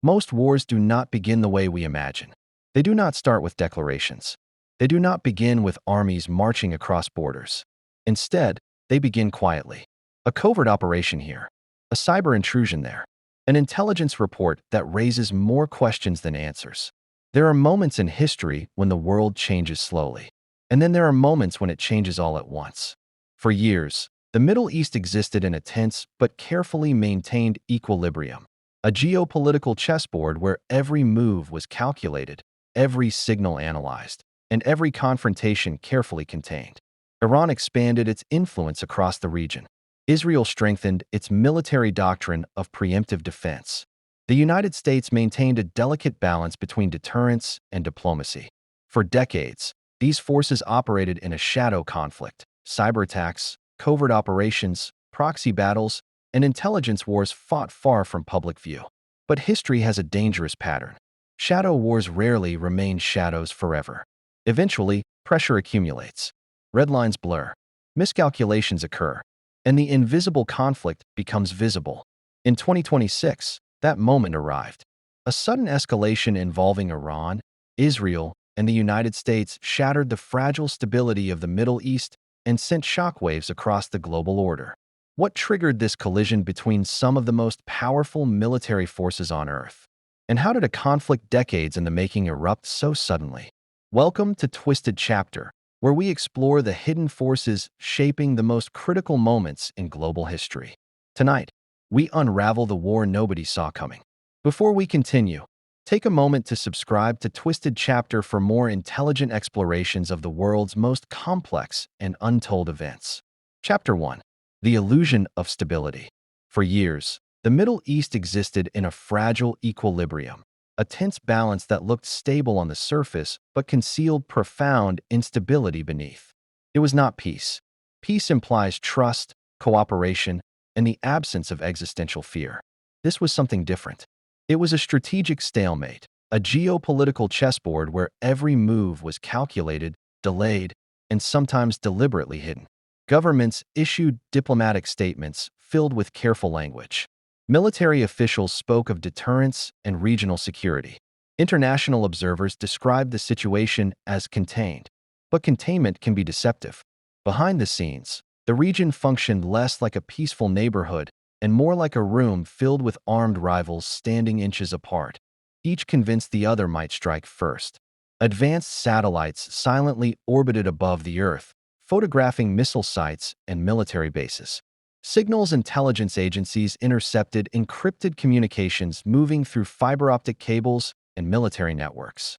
Most wars do not begin the way we imagine. They do not start with declarations. They do not begin with armies marching across borders. Instead, they begin quietly. A covert operation here, a cyber intrusion there, an intelligence report that raises more questions than answers. There are moments in history when the world changes slowly, and then there are moments when it changes all at once. For years, the Middle East existed in a tense but carefully maintained equilibrium, a geopolitical chessboard where every move was calculated, every signal analyzed, and every confrontation carefully contained. Iran expanded its influence across the region. Israel strengthened its military doctrine of preemptive defense. The United States maintained a delicate balance between deterrence and diplomacy. For decades, these forces operated in a shadow conflict. Cyber attacks, covert operations, proxy battles, and intelligence wars fought far from public view. But history has a dangerous pattern. Shadow wars rarely remain shadows forever. Eventually, pressure accumulates. Red lines blur. Miscalculations occur, and the invisible conflict becomes visible. In 2026, that moment arrived. A sudden escalation involving Iran, Israel, and the United States shattered the fragile stability of the Middle East and sent shockwaves across the global order. What triggered this collision between some of the most powerful military forces on Earth? And how did a conflict decades in the making erupt so suddenly? Welcome to Twisted Chapter, where we explore the hidden forces shaping the most critical moments in global history. Tonight, we unravel the war nobody saw coming. Before we continue, take a moment to subscribe to Twisted Chapter for more intelligent explorations of the world's most complex and untold events. Chapter 1. The Illusion of Stability. For years, the Middle East existed in a fragile equilibrium, a tense balance that looked stable on the surface but concealed profound instability beneath. It was not peace. Peace implies trust, cooperation, and the absence of existential fear. This was something different. It was a strategic stalemate, a geopolitical chessboard where every move was calculated, delayed, and sometimes deliberately hidden. Governments issued diplomatic statements filled with careful language. Military officials spoke of deterrence and regional security. International observers described the situation as contained, but containment can be deceptive. Behind the scenes, the region functioned less like a peaceful neighborhood and more like a room filled with armed rivals standing inches apart, each convinced the other might strike first. Advanced satellites silently orbited above the Earth, photographing missile sites and military bases. Signals intelligence agencies intercepted encrypted communications moving through fiber optic cables and military networks.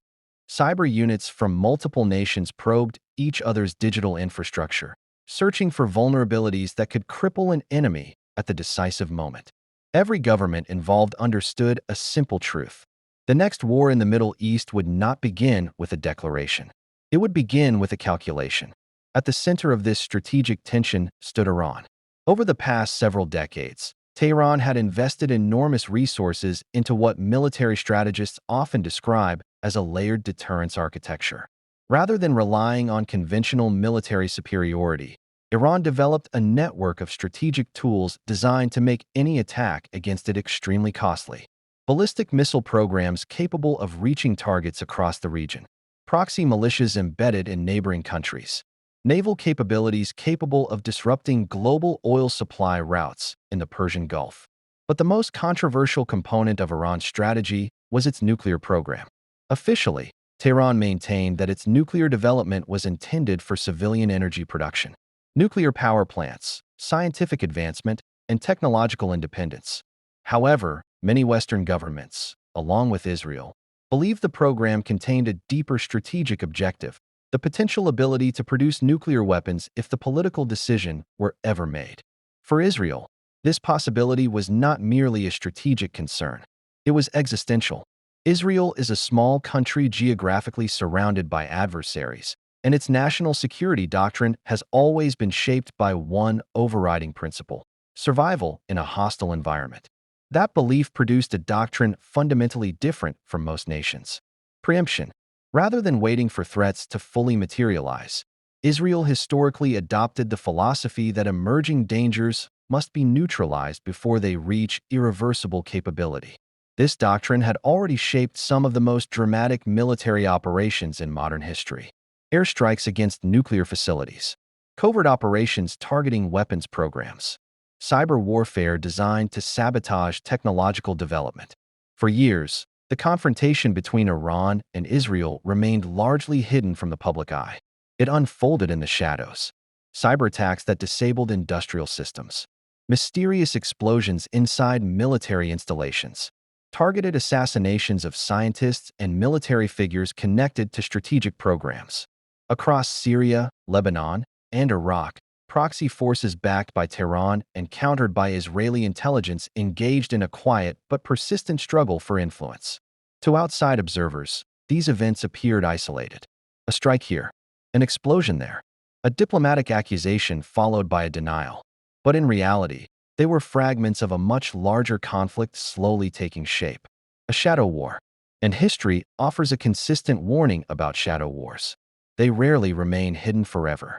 Cyber units from multiple nations probed each other's digital infrastructure, searching for vulnerabilities that could cripple an enemy at the decisive moment. Every government involved understood a simple truth. The next war in the Middle East would not begin with a declaration. It would begin with a calculation. At the center of this strategic tension stood Iran. Over the past several decades, Tehran had invested enormous resources into what military strategists often describe as a layered deterrence architecture. Rather than relying on conventional military superiority, Iran developed a network of strategic tools designed to make any attack against it extremely costly. Ballistic missile programs capable of reaching targets across the region, proxy militias embedded in neighboring countries, naval capabilities capable of disrupting global oil supply routes in the Persian Gulf. But the most controversial component of Iran's strategy was its nuclear program. Officially, Tehran maintained that its nuclear development was intended for civilian energy production. Nuclear power plants, scientific advancement, and technological independence. However, many Western governments, along with Israel, believed the program contained a deeper strategic objective, the potential ability to produce nuclear weapons if the political decision were ever made. For Israel, this possibility was not merely a strategic concern. It was existential. Israel is a small country geographically surrounded by adversaries, and its national security doctrine has always been shaped by one overriding principle: survival in a hostile environment. That belief produced a doctrine fundamentally different from most nations: preemption. Rather than waiting for threats to fully materialize, Israel historically adopted the philosophy that emerging dangers must be neutralized before they reach irreversible capability. This doctrine had already shaped some of the most dramatic military operations in modern history. Airstrikes against nuclear facilities, covert operations targeting weapons programs, cyber warfare designed to sabotage technological development. For years, the confrontation between Iran and Israel remained largely hidden from the public eye. It unfolded in the shadows. Cyber attacks that disabled industrial systems, mysterious explosions inside military installations, targeted assassinations of scientists and military figures connected to strategic programs. Across Syria, Lebanon, and Iraq, proxy forces backed by Tehran and countered by Israeli intelligence engaged in a quiet but persistent struggle for influence. To outside observers, these events appeared isolated. A strike here, an explosion there, a diplomatic accusation followed by a denial. But in reality, they were fragments of a much larger conflict slowly taking shape. A shadow war. And history offers a consistent warning about shadow wars. They rarely remain hidden forever.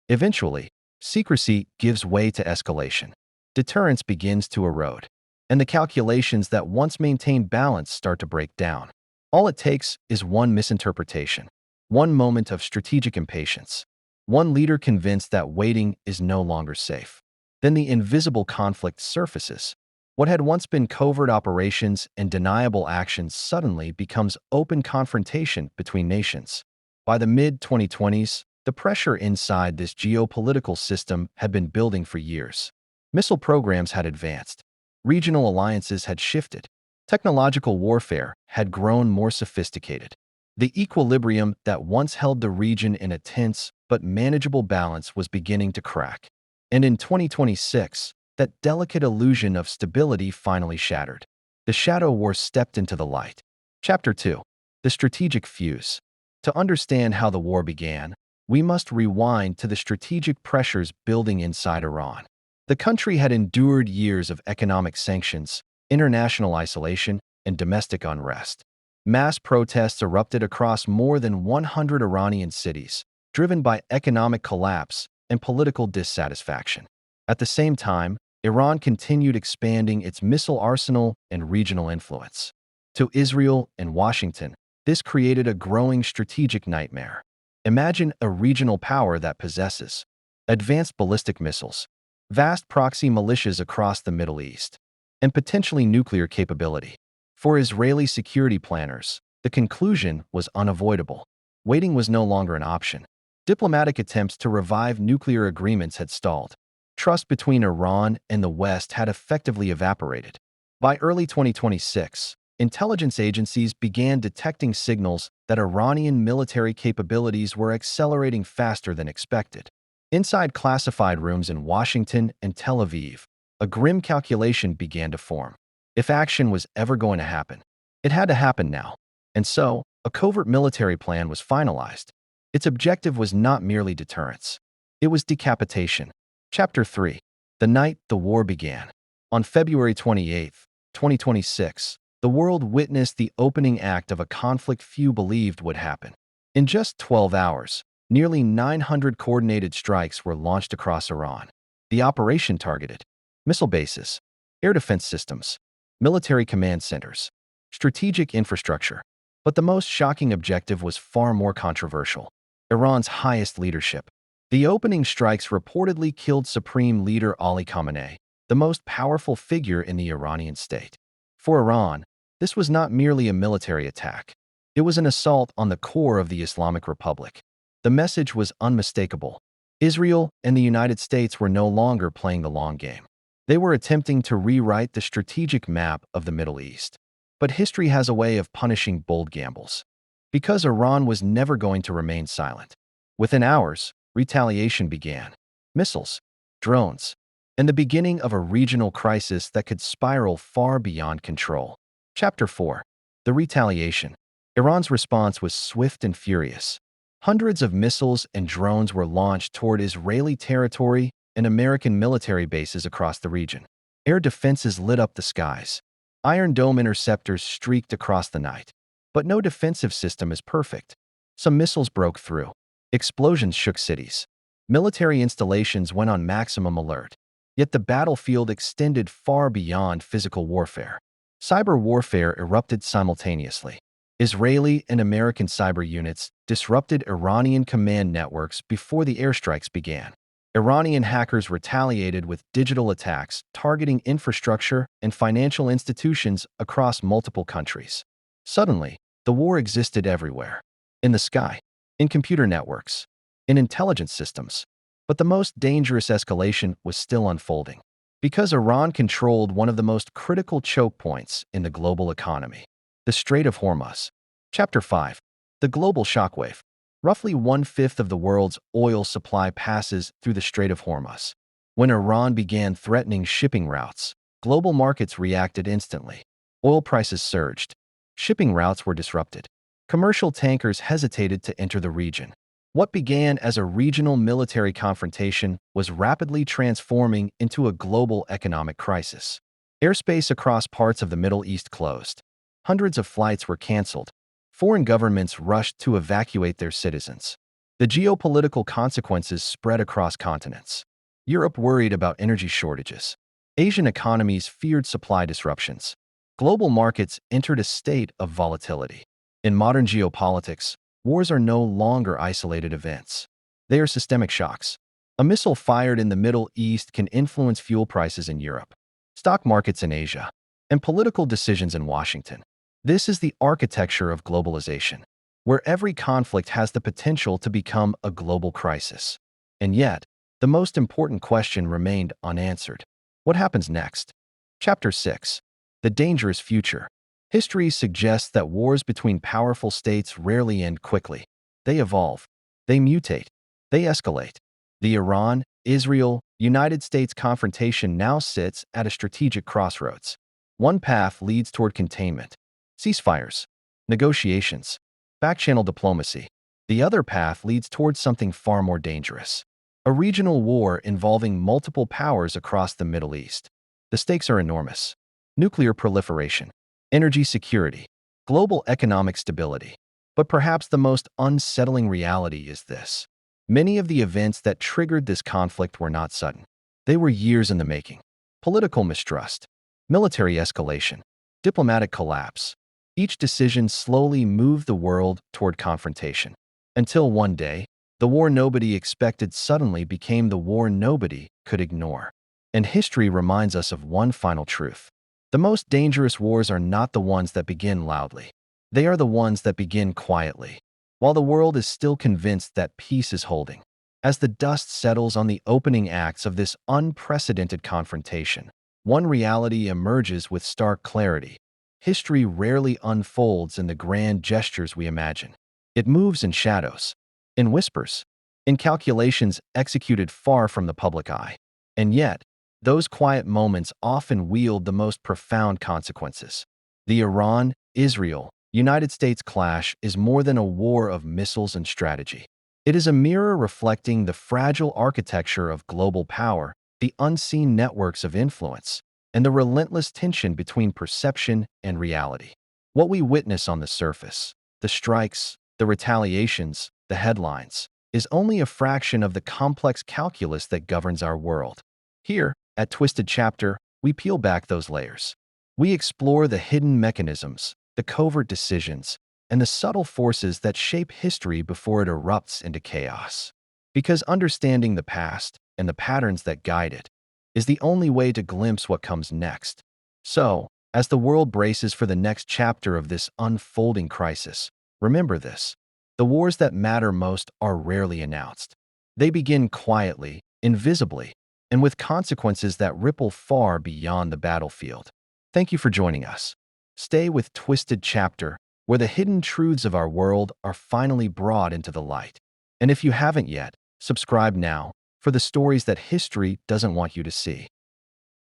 Eventually, secrecy gives way to escalation. Deterrence begins to erode. And the calculations that once maintained balance start to break down. All it takes is one misinterpretation, one moment of strategic impatience, one leader convinced that waiting is no longer safe. Then the invisible conflict surfaces. What had once been covert operations and deniable actions suddenly becomes open confrontation between nations. By the mid-2020s, the pressure inside this geopolitical system had been building for years. Missile programs had advanced. Regional alliances had shifted. Technological warfare had grown more sophisticated. The equilibrium that once held the region in a tense but manageable balance was beginning to crack. And in 2026, that delicate illusion of stability finally shattered. The shadow war stepped into the light. Chapter 2. The Strategic Fuse. To understand how the war began, we must rewind to the strategic pressures building inside Iran. The country had endured years of economic sanctions, international isolation, and domestic unrest. Mass protests erupted across more than 100 Iranian cities, driven by economic collapse and political dissatisfaction. At the same time, Iran continued expanding its missile arsenal and regional influence. To Israel and Washington, this created a growing strategic nightmare. Imagine a regional power that possesses advanced ballistic missiles, vast proxy militias across the Middle East, and potentially nuclear capability. For Israeli security planners, the conclusion was unavoidable. Waiting was no longer an option. Diplomatic attempts to revive nuclear agreements had stalled. Trust between Iran and the West had effectively evaporated. By early 2026, intelligence agencies began detecting signals that Iranian military capabilities were accelerating faster than expected. Inside classified rooms in Washington and Tel Aviv, a grim calculation began to form. If action was ever going to happen, it had to happen now. And so, a covert military plan was finalized. Its objective was not merely deterrence. It was decapitation. Chapter 3. The night the war began. On February 28, 2026, the world witnessed the opening act of a conflict few believed would happen. In just 12 hours, nearly 900 coordinated strikes were launched across Iran. The operation targeted missile bases, air defense systems, military command centers, strategic infrastructure. But the most shocking objective was far more controversial: Iran's highest leadership. The opening strikes reportedly killed Supreme Leader Ali Khamenei, the most powerful figure in the Iranian state. For Iran, this was not merely a military attack. It was an assault on the core of the Islamic Republic. The message was unmistakable. Israel and the United States were no longer playing the long game. They were attempting to rewrite the strategic map of the Middle East. But history has a way of punishing bold gambles. Because Iran was never going to remain silent. Within hours, retaliation began. Missiles, drones, and the beginning of a regional crisis that could spiral far beyond control. Chapter 4. The Retaliation. Iran's response was swift and furious. Hundreds of missiles and drones were launched toward Israeli territory and American military bases across the region. Air defenses lit up the skies. Iron Dome interceptors streaked across the night. But no defensive system is perfect. Some missiles broke through. Explosions shook cities. Military installations went on maximum alert. Yet the battlefield extended far beyond physical warfare. Cyber warfare erupted simultaneously. Israeli and American cyber units disrupted Iranian command networks before the airstrikes began. Iranian hackers retaliated with digital attacks targeting infrastructure and financial institutions across multiple countries. Suddenly, the war existed everywhere. In the sky, in computer networks, in intelligence systems. But the most dangerous escalation was still unfolding. Because Iran controlled one of the most critical choke points in the global economy, the Strait of Hormuz. Chapter 5. The Global Shockwave. Roughly one-fifth of the world's oil supply passes through the Strait of Hormuz. When Iran began threatening shipping routes, global markets reacted instantly. Oil prices surged. Shipping routes were disrupted. Commercial tankers hesitated to enter the region. What began as a regional military confrontation was rapidly transforming into a global economic crisis. Airspace across parts of the Middle East closed. Hundreds of flights were canceled. Foreign governments rushed to evacuate their citizens. The geopolitical consequences spread across continents. Europe worried about energy shortages. Asian economies feared supply disruptions. Global markets entered a state of volatility. In modern geopolitics, wars are no longer isolated events. They are systemic shocks. A missile fired in the Middle East can influence fuel prices in Europe, stock markets in Asia, and political decisions in Washington. This is the architecture of globalization, where every conflict has the potential to become a global crisis. And yet, the most important question remained unanswered. What happens next? Chapter 6. The Dangerous Future. History suggests that wars between powerful states rarely end quickly. They evolve. They mutate. They escalate. The Iran-Israel-United States confrontation now sits at a strategic crossroads. One path leads toward containment, ceasefires, negotiations, back-channel diplomacy. The other path leads towards something far more dangerous, a regional war involving multiple powers across the Middle East. The stakes are enormous. Nuclear proliferation, energy security, global economic stability. But perhaps the most unsettling reality is this. Many of the events that triggered this conflict were not sudden. They were years in the making. Political mistrust, military escalation, diplomatic collapse. Each decision slowly moved the world toward confrontation. Until one day, the war nobody expected suddenly became the war nobody could ignore. And history reminds us of one final truth. The most dangerous wars are not the ones that begin loudly. They are the ones that begin quietly, while the world is still convinced that peace is holding. As the dust settles on the opening acts of this unprecedented confrontation, one reality emerges with stark clarity. History rarely unfolds in the grand gestures we imagine. It moves in shadows, in whispers, in calculations executed far from the public eye. And yet, those quiet moments often wield the most profound consequences. The Iran-Israel-United States clash is more than a war of missiles and strategy. It is a mirror reflecting the fragile architecture of global power, the unseen networks of influence, and the relentless tension between perception and reality. What we witness on the surface, the strikes, the retaliations, the headlines, is only a fraction of the complex calculus that governs our world. Here, at Twisted Chapter, we peel back those layers. We explore the hidden mechanisms, the covert decisions, and the subtle forces that shape history before it erupts into chaos. Because understanding the past and the patterns that guide it is the only way to glimpse what comes next. So, as the world braces for the next chapter of this unfolding crisis, remember this. The wars that matter most are rarely announced. They begin quietly, invisibly, and with consequences that ripple far beyond the battlefield. Thank you for joining us. Stay with Twisted Chapter, where the hidden truths of our world are finally brought into the light. And if you haven't yet, subscribe now for the stories that history doesn't want you to see.